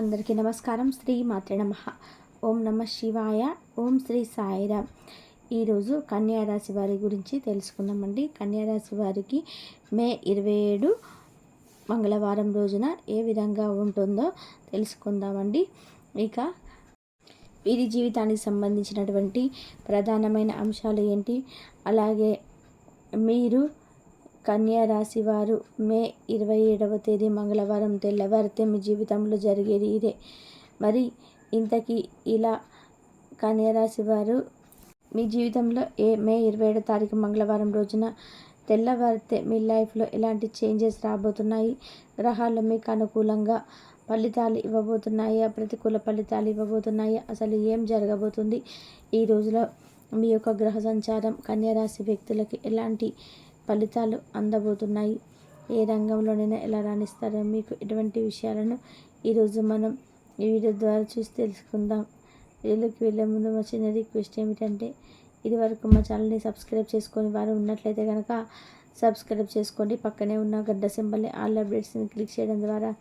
అందరికీ నమస్కారం. శ్రీ మాత్రే నమః. ఓం నమ శివాయ. ఓం శ్రీ సాయిరామ్. ఈరోజు కన్యారాశి వారి గురించి తెలుసుకుందామండి. కన్యారాశి వారికి మే 27 మంగళవారం రోజున ఏ విధంగా ఉంటుందో తెలుసుకుందామండి. ఇక వీరి జీవితానికి సంబంధించినటువంటి ప్రధానమైన అంశాలు ఏంటి, అలాగే మీరు కన్యారాశి వారు మే 27వ తేదీ మంగళవారం తెల్లవారితే మీ జీవితంలో జరిగేది ఇదే. మరి ఇంతకీ ఇలా కన్యారాశి వారు మీ జీవితంలో మే 27వ తారీఖు మంగళవారం రోజున తెల్లవారితే మీ లైఫ్లో ఎలాంటి చేంజెస్ రాబోతున్నాయి, గ్రహాలు మీకు అనుకూలంగా ఫలితాలు ఇవ్వబోతున్నాయా, ప్రతికూల ఫలితాలు ఇవ్వబోతున్నాయా, అసలు ఏం జరగబోతుంది, ఈ రోజులో మీ యొక్క గ్రహ సంచారం కన్యారాశి వ్యక్తులకి ఎలాంటి ఫలితాలు అందబోతున్నాయి, ఏ రంగంలోనైనా ఎలా రాణిస్తారో, మీకు ఇటువంటి విషయాలను ఈరోజు మనం ఈ వీడియో ద్వారా చూసి తెలుసుకుందాం. వీడియోకి వెళ్ళే ముందు మా చిన్న రిక్వెస్ట్ ఏమిటంటే, ఇది వరకు మా ఛానల్ని సబ్స్క్రైబ్ చేసుకొని వారు ఉన్నట్లయితే కనుక సబ్స్క్రైబ్ చేసుకోండి. పక్కనే ఉన్న గడ్డ సింబల్ని ఆల్ అప్డేట్స్ని క్లిక్ చేయడం ద్వారా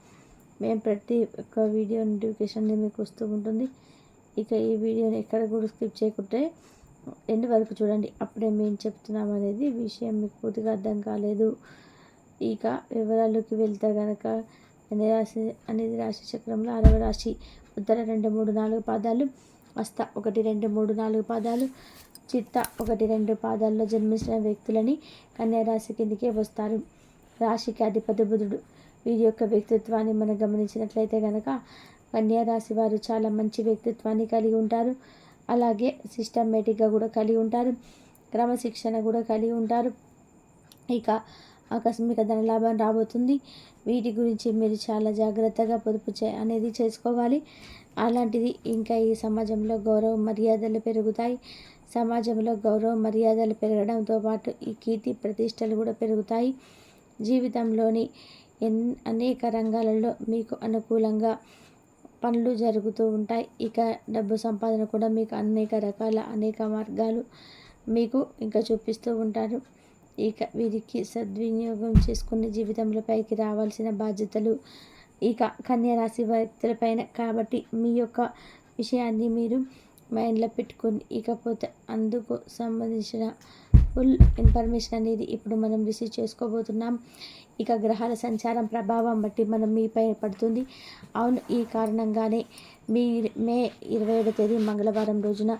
మేము ప్రతి ఒక్క వీడియో నోటిఫికేషన్ మీకు వస్తూ ఉంటుంది. ఇక ఈ వీడియోని ఎక్కడ కూడా స్కిప్ చేయకుంటే ఎండ్ వరకు చూడండి. అప్పుడే మేము చెప్తున్నాం అనేది విషయం మీకు పూర్తిగా అర్థం కాలేదు. ఇక వివరాల్లోకి వెళ్తే కనుక రాశి అనేది రాశి చక్రంలో 6వ రాశి. ఉత్తర 2, 3, 4 పాదాలు, హస్త 1, 2, 3, 4 పాదాలు, చిత్త 1, 2 పాదాల్లో జన్మించిన వ్యక్తులని కన్యారాశి కిందికే వస్తారు. రాశికి అధిపతి బుధుడు. వీరి యొక్క వ్యక్తిత్వాన్ని మనం గమనించినట్లయితే కనుక కన్యారాశి వారు చాలా మంచి వ్యక్తిత్వాన్ని కలిగి ఉంటారు. అలాగే సిస్టమేటిక్గా కూడా కలిగి ఉంటారు, క్రమశిక్షణ కూడా కలిగి ఉంటారు. ఇక ఆకస్మిక ధనలాభం రాబోతుంది. వీటి గురించి మీరు చాలా జాగ్రత్తగా పొదుపు అనేది చేసుకోవాలి. అలాంటిది ఇంకా ఈ సమాజంలో గౌరవ మర్యాదలు పెరుగుతాయి. సమాజంలో గౌరవ మర్యాదలు పెరగడంతో పాటు ఈ కీర్తి ప్రతిష్టలు కూడా పెరుగుతాయి. జీవితంలోని అనేక రంగాలలో మీకు అనుకూలంగా పనులు జరుగుతూ ఉంటాయి. ఇక డబ్బు సంపాదన కూడా మీకు అనేక మార్గాలు మీకు ఇంకా చూపిస్తూ ఉంటారు. ఇక వీరికి సద్వినియోగం చేసుకునే జీవితంలో పైకి రావాల్సిన బాధ్యతలు ఇక కన్యారాశి వ్యక్తులపైన. కాబట్టి మీ యొక్క విషయాన్ని మీరు మైండ్లో పెట్టుకొని ఇకపోతే అందుకు సంబంధించిన ఫుల్ ఇన్ఫర్మేషన్ అనేది ఇప్పుడు మనం రిసీవ్ చేసుకోబోతున్నాం. ఇక గ్రహాల సంచారం ప్రభావం బట్టి మనం మీపై పడుతుంది. అవును, ఈ కారణంగానే మే 27వ తేదీ మంగళవారం రోజున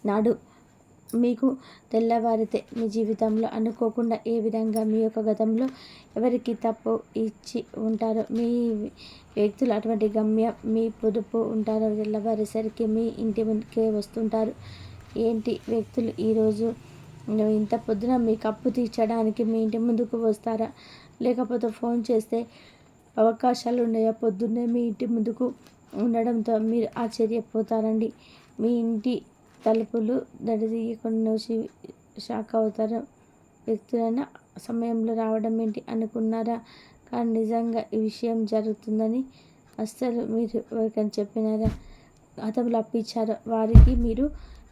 నాడు మీకు తెల్లవారితే మీ జీవితంలో అనుకోకుండా ఏ విధంగా మీ యొక్క గతంలో ఎవరికి తప్పు ఇచ్చి ఉంటారో మీ వ్యక్తులు అటువంటి గమ్యం మీ పొదుపు ఉంటారో తెల్లవారేసరికి మీ ఇంటి ముందుకే వస్తుంటారు. ఏంటి వ్యక్తులు ఈరోజు ఇంత పొద్దున మీకు అప్పు తీర్చడానికి మీ ఇంటి ముందుకు వస్తారా, లేకపోతే ఫోన్ చేస్తే అవకాశాలు ఉన్నాయా, పొద్దున్నే మీ ఇంటి ముందుకు ఉండడంతో మీరు ఆశ్చర్యపోతారండి. మీ ఇంటి తలుపులు దడదీయకుండా షాక్ అవుతారు. వ్యక్తులైన సమయంలో రావడం ఏంటి అనుకున్నారా, కానీ నిజంగా ఈ విషయం జరుగుతుందని అస్సలు మీరు ఎవరికైనా చెప్పినారా? గతంలో అప్పిచ్చారో వారికి మీరు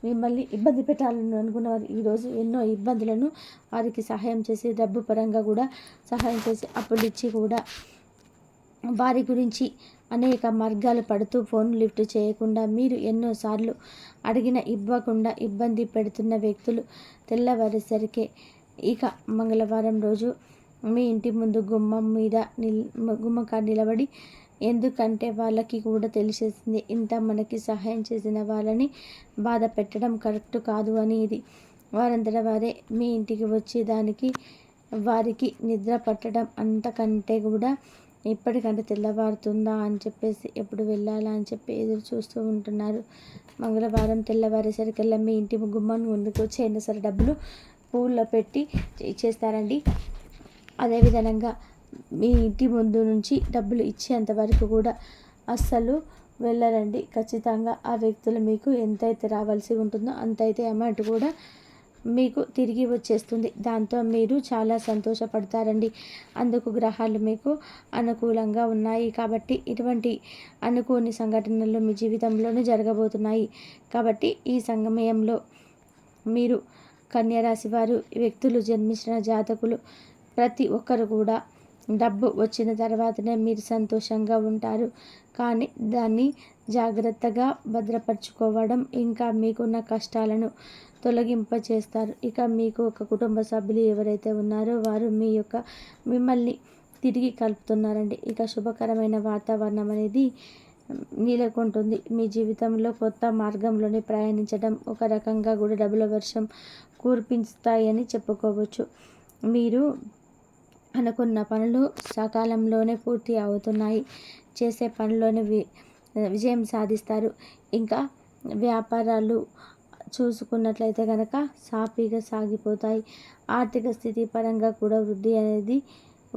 మిమ్మల్ని ఇబ్బంది పెట్టాలని అనుకున్నవారు ఈరోజు ఎన్నో ఇబ్బందులను వారికి సహాయం చేసి, డబ్బు పరంగా కూడా సహాయం చేసి, అప్పులు ఇచ్చి కూడా వారి గురించి అనేక మార్గాలు పడుతూ ఫోన్ లిఫ్ట్ చేయకుండా మీరు ఎన్నోసార్లు అడిగిన ఇవ్వకుండా ఇబ్బంది పెడుతున్న వ్యక్తులు తెల్లవారేసరికి ఇక మంగళవారం రోజు మీ ఇంటి ముందు గుమ్మకాడ నిలబడి, ఎందుకంటే వాళ్ళకి కూడా తెలిసేసింది ఇంత మనకి సహాయం చేసిన వాళ్ళని బాధ పెట్టడం కరెక్ట్ కాదు అని. ఇది వారంతట వారే మీ ఇంటికి వచ్చి దానికి వారికి నిద్ర పట్టడం అంతకంటే కూడా ఇప్పటికంటే తెల్లవారుతుందా అని చెప్పేసి, ఎప్పుడు వెళ్ళాలా అని చెప్పి ఎదురు చూస్తూ ఉంటున్నారు. మంగళవారం తెల్లవారేసరికల్లా మీ ఇంటి గుమ్మం ముందుకు వచ్చి అయినా సరే డబ్బులు పూల్లో పెట్టి ఇచ్చేస్తారండి. అదేవిధంగా మీ ఇంటి ముందు నుంచి డబ్బులు ఇచ్చేంత వరకు కూడా అస్సలు వెళ్ళరండి. ఖచ్చితంగా ఆ వ్యక్తులు మీకు ఎంతైతే రావాల్సి ఉంటుందో అంతైతే అమౌంట్ కూడా మీకు తిరిగి వచ్చేస్తుంది. దాంతో మీరు చాలా సంతోషపడతారండి. అందుకు గ్రహాలు మీకు అనుకూలంగా ఉన్నాయి కాబట్టి ఇటువంటి అనుకోని సంఘటనలు మీ జీవితంలోనే జరగబోతున్నాయి. కాబట్టి ఈ సమయంలో మీరు కన్యారాశి వారు వ్యక్తులు జన్మించిన జాతకులు ప్రతి ఒక్కరు కూడా డబ్బు వచ్చిన తర్వాతనే మీరు సంతోషంగా ఉంటారు, కానీ దాన్ని జాగ్రత్తగా భద్రపరచుకోవడం ఇంకా మీకున్న కష్టాలను తొలగింపచేస్తారు. ఇక మీకు ఒక కుటుంబ సభ్యులు ఎవరైతే ఉన్నారో వారు మిమ్మల్ని తిరిగి కలుపుతున్నారండి. ఇక శుభకరమైన వాతావరణం అనేది నెలకొంటుంది. మీ జీవితంలో కొత్త మార్గంలోనే ప్రయాణించడం ఒక రకంగా కూడా డబ్బుల వర్షం కురిపిస్తాయని చెప్పుకోవచ్చు. మీరు అనుకున్న పనులు సకాలంలోనే పూర్తి అవుతున్నాయి. చేసే పనిలోనే విజయం సాధిస్తారు. ఇంకా వ్యాపారాలు చూసుకున్నట్లయితే కనుక సాఫీగా సాగిపోతాయి. ఆర్థిక స్థితి పరంగా కూడా వృద్ధి అనేది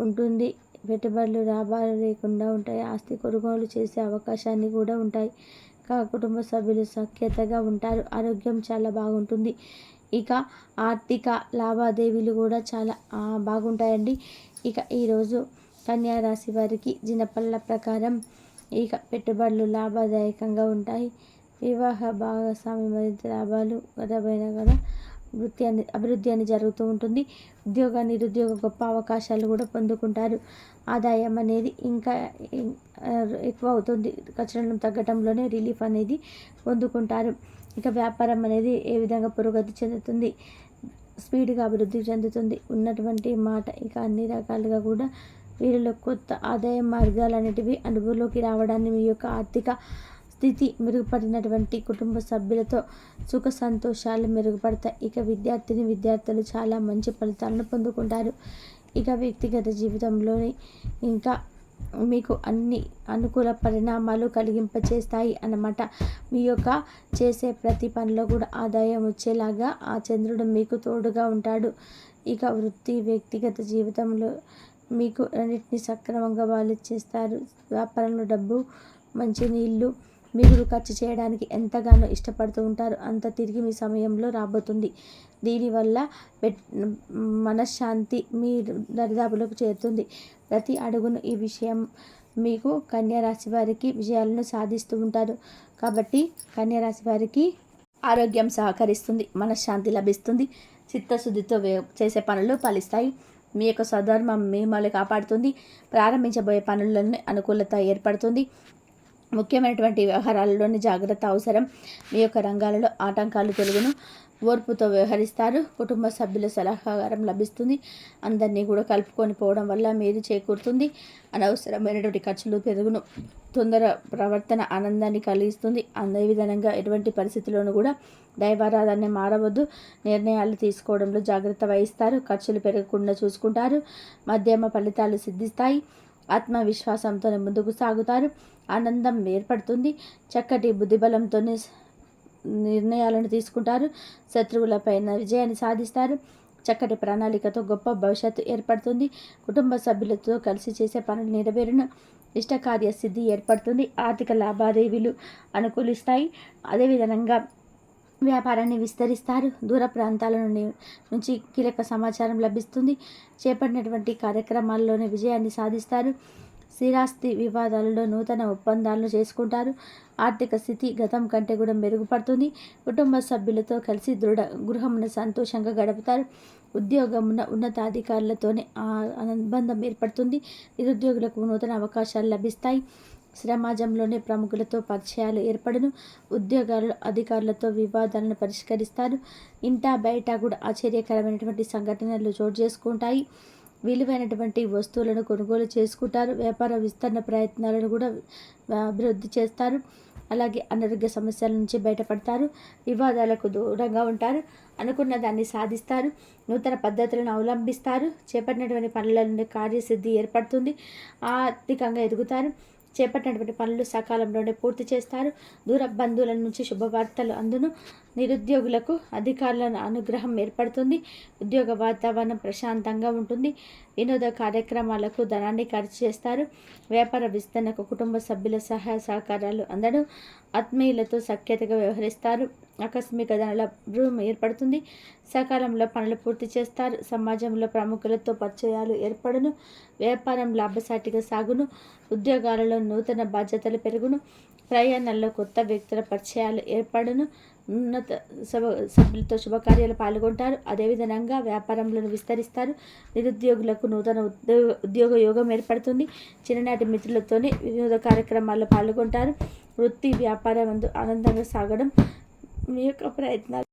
ఉంటుంది. పెట్టుబడులు లాభాలు లేకుండా ఉంటాయి. ఆస్తి కొనుగోలు చేసే అవకాశాన్ని కూడా ఉంటాయి. కుటుంబ సభ్యులు సఖ్యతగా ఉంటారు. ఆరోగ్యం చాలా బాగుంటుంది. ఇక ఆర్థిక లావాదేవీలు కూడా చాలా బాగుంటాయండి. ఇక ఈరోజు కన్యా రాశి వారికి దినఫలాల ప్రకారం ఇక పెట్టుబడులు లాభదాయకంగా ఉంటాయి. వివాహ భాగస్వామి మరింత లాభాలు గతమైన కదా అభివృద్ధి అని జరుగుతూ ఉంటుంది. నిరుద్యోగ గొప్ప అవకాశాలు కూడా పొందుకుంటారు. ఆదాయం అనేది ఇంకా ఎక్కువ అవుతుంది. ఖర్చులను తగ్గటంలోనే రిలీఫ్ అనేది పొందుకుంటారు. ఇక వ్యాపారం అనేది ఏ విధంగా పురోగతి చెందుతుంది, స్పీడ్గా అభివృద్ధి చెందుతుంది ఉన్నటువంటి మాట. ఇక అన్ని రకాలుగా కూడా వీరిలో కొత్త ఆదాయ మార్గాలు అనేటివి అనుభవంలోకి రావడాన్ని, మీ యొక్క ఆర్థిక స్థితి మెరుగుపడినటువంటి కుటుంబ సభ్యులతో సుఖ సంతోషాలు మెరుగుపడతాయి. ఇక విద్యార్థులు చాలా మంచి ఫలితాలను పొందుకుంటారు. ఇక వ్యక్తిగత జీవితంలోని ఇంకా మీకు అన్ని అనుకూల పరిణామాలు కలిగింపచేస్తాయి అన్నమాట. మీ యొక్క చేసే ప్రతి పనిలో కూడా ఆదాయం వచ్చేలాగా ఆ చంద్రుడు మీకు తోడుగా ఉంటాడు. ఇక వ్యక్తిగత జీవితంలో మీకు అన్నిటిని సక్రమంగా వాళ్ళు చేస్తారు. వ్యాపారంలో డబ్బు, మంచి నీళ్ళు మీరు ఖర్చు చేయడానికి ఎంతగానో ఇష్టపడుతూ ఉంటారు. అంత తిరిగి మీ సమయంలో రాబోతుంది. దీనివల్ల మనశ్శాంతి మీ దరిదాపులకు చేరుతుంది. ప్రతి అడుగును ఈ విషయం మీకు కన్యా రాశి వారికి విజయాలను సాధిస్తూ ఉంటారు. కాబట్టి కన్యా రాశి వారికి ఆరోగ్యం సహకరిస్తుంది, మనశ్శాంతి లభిస్తుంది, చిత్తశుద్ధితో చేసే పనులు ఫలిస్తాయి. మీ యొక్క స్వధర్మం మిమ్మల్ని కాపాడుతుంది. ప్రారంభించబోయే పనులన్నీ అనుకూలత ఏర్పడుతుంది. ముఖ్యమైనటువంటి వ్యవహారాలలోని జాగ్రత్త అవసరం. మీ యొక్క రంగాలలో ఆటంకాలు తొలగును. ఓర్పుతో వ్యవహరిస్తారు. కుటుంబ సభ్యుల సలహాకారం లభిస్తుంది. అందరినీ కూడా కలుపుకొని పోవడం వల్ల మేలు చేకూరుతుంది. అనవసరమైనటువంటి ఖర్చులు పెరుగును. తొందర ప్రవర్తన ఆనందాన్ని కలిగిస్తుంది. అదేవిధంగా ఎటువంటి పరిస్థితుల్లోనూ కూడా దైవారాధన మారవద్దు. నిర్ణయాలు తీసుకోవడంలో జాగ్రత్త వహిస్తారు. ఖర్చులు పెరగకుండా చూసుకుంటారు. మధ్యమ ఫలితాలు సిద్ధిస్తాయి. ఆత్మవిశ్వాసంతో ముందుకు సాగుతారు. ఆనందం ఏర్పడుతుంది. చక్కటి బుద్ధిబలంతోనే నిర్ణయాలను తీసుకుంటారు. శత్రువులపైన విజయాన్ని సాధిస్తారు. చక్కటి ప్రణాళికతో గొప్ప భవిష్యత్తు ఏర్పడుతుంది. కుటుంబ సభ్యులతో కలిసి చేసే పనులు నెరవేరును. ఇష్టకార్య సిద్ధి ఏర్పడుతుంది. ఆర్థిక లావాదేవీలు అనుకూలిస్తాయి. అదేవిధంగా వ్యాపారాన్ని విస్తరిస్తారు. దూర ప్రాంతాల నుంచి కీలక సమాచారం లభిస్తుంది. చేపట్టినటువంటి కార్యక్రమాల్లోనే విజయాన్ని సాధిస్తారు. స్థిరాస్తి వివాదాలలో నూతన ఒప్పందాలను చేసుకుంటారు. ఆర్థిక స్థితి గతం కంటే కూడా మెరుగుపడుతుంది. కుటుంబ సభ్యులతో కలిసి గృహమున సంతోషంగా గడుపుతారు. ఉద్యోగమున ఉన్నతాధికారులతోనే అనుబంధం ఏర్పడుతుంది. నిరుద్యోగులకు నూతన అవకాశాలు లభిస్తాయి. సమాజంలోని ప్రముఖులతో పరిచయాలు ఏర్పడును. ఉద్యోగాలలో అధికారులతో వివాదాలను పరిష్కరిస్తారు. ఇంటా బయట కూడా ఆశ్చర్యకరమైనటువంటి సంఘటనలు చోటు చేసుకుంటాయి. విలువైనటువంటి వస్తువులను కొనుగోలు చేసుకుంటారు. వ్యాపార విస్తరణ ప్రయత్నాలను కూడా అభివృద్ధి చేస్తారు. అలాగే అనారోగ్య సమస్యల నుంచి బయటపడతారు. వివాదాలకు దూరంగా ఉంటారు. అనుకున్న దాన్ని సాధిస్తారు. నూతన పద్ధతులను అవలంబిస్తారు. చేపట్టినటువంటి పనుల కార్యసిద్ధి ఏర్పడుతుంది. ఆర్థికంగా ఎదుగుతారు. చేపట్టినటువంటి పనులు సకాలంలోనే పూర్తి చేస్తారు. దూర బంధువుల నుంచి శుభవార్తలు అందును. నిరుద్యోగులకు అధికారుల అనుగ్రహం ఏర్పడుతుంది. ఉద్యోగ వాతావరణం ప్రశాంతంగా ఉంటుంది. వినోద కార్యక్రమాలకు ధనాన్ని ఖర్చు చేస్తారు. వ్యాపార విస్తరణకు కుటుంబ సభ్యుల సహాయ సహకారాలు అందడం. ఆత్మీయులతో సఖ్యతగా వ్యవహరిస్తారు. ఆకస్మిక ధనలాభం ఏర్పడుతుంది. సకాలంలో పనులు పూర్తి చేస్తారు. సమాజంలో ప్రముఖులతో పరిచయాలు ఏర్పడును. వ్యాపారం లాభసాటిగా సాగును. ఉద్యోగాలలో నూతన బాధ్యతలు పెరుగును. ప్రయాణాల్లో కొత్త వ్యక్తుల పరిచయాలు ఏర్పడును. ఉన్నత సభ్యులతో శుభకార్యాలు పాల్గొంటారు. అదేవిధంగా వ్యాపారంలో విస్తరిస్తారు. నిరుద్యోగులకు నూతన ఉద్యోగ యోగం ఏర్పడుతుంది. చిన్ననాటి మిత్రులతోనే వినోద కార్యక్రమాల్లో పాల్గొంటారు. వృత్తి వ్యాపారం ఆనందంగా సాగడం మీ యొక్క ప్రయత్నాలు